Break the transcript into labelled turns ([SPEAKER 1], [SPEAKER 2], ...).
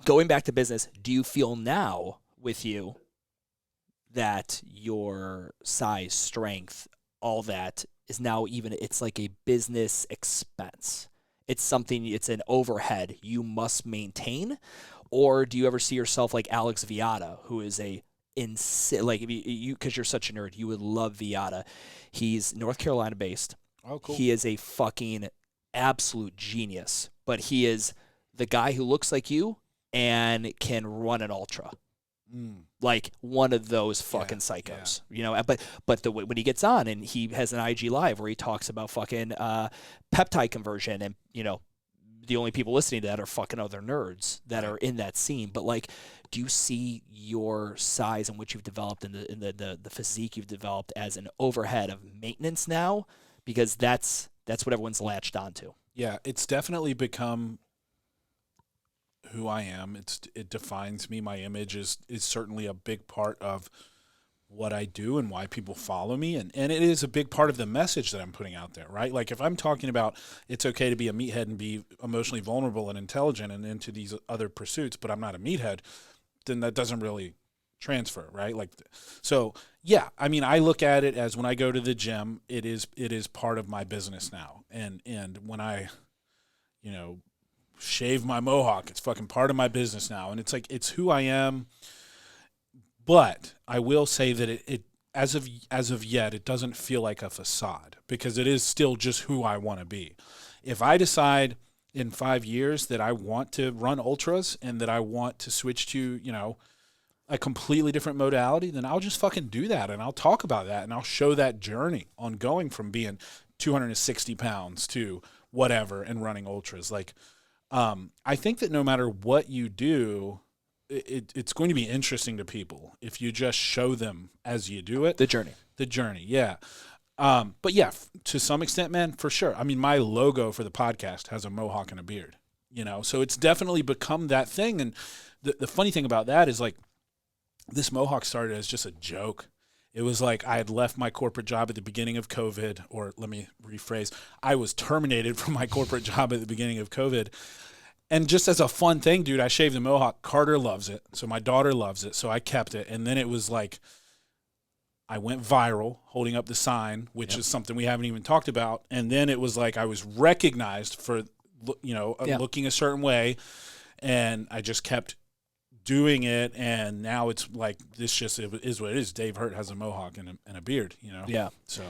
[SPEAKER 1] Going back to business, do you feel now with you that your size, strength, all that is now even it's like a business expense? It's something, it's an overhead you must maintain, or do you ever see yourself like Alex Viada, who is a like if you because you're such a nerd, you would love Viada. He's North Carolina based.
[SPEAKER 2] Oh, cool.
[SPEAKER 1] He is a fucking absolute genius, but he is the guy who looks like you and can run an ultra. Like one of those fucking psychos, you know. But when he gets on and he has an IG live where he talks about fucking peptide conversion, and you know, the only people listening to that are fucking other nerds that are in that scene. But like, do you see your size and what you've developed and the physique you've developed as an overhead of maintenance now? Because that's what everyone's latched onto.
[SPEAKER 2] Yeah, it's definitely become who I am. It defines me. My image is certainly a big part of what I do and why people follow me, and it is a big part of the message that I'm putting out there, right? Like if I'm talking about it's okay to be a meathead and be emotionally vulnerable and intelligent and into these other pursuits, but I'm not a meathead, then that doesn't really transfer, right? Like, so yeah, I mean, I look at it as when I go to the gym, it is part of my business now, and when I, you know, shave my mohawk, it's fucking part of my business now, and it's like it's who I am. But I will say that it as of yet, it doesn't feel like a facade because it is still just who I want to be. If I decide in 5 years that I want to run ultras and that I want to switch to, you know, a completely different modality, then I'll just fucking do that, and I'll talk about that, and I'll show that journey on going from being 260 pounds to whatever and running ultras. Like, I think that no matter what you do, it's going to be interesting to people if you just show them as you do it.
[SPEAKER 1] The journey,
[SPEAKER 2] yeah. But yeah, to some extent, man, for sure. I mean, my logo for the podcast has a mohawk and a beard, you know, so it's definitely become that thing. And the funny thing about that is, like, this mohawk started as just a joke. It was like I had left my corporate job at the beginning of COVID, or let me rephrase, I was terminated from my corporate job at the beginning of COVID. And just as a fun thing, dude, I shaved the mohawk. Carter loves it, so my daughter loves it, so I kept it. And then it was like I went viral holding up the sign, which is something we haven't even talked about. And then it was like I was recognized for, you know, looking a certain way, and I just kept doing it, and now it's like this just is what it is. Dave Hurt has a mohawk and a beard, you know.
[SPEAKER 1] Yeah.
[SPEAKER 2] So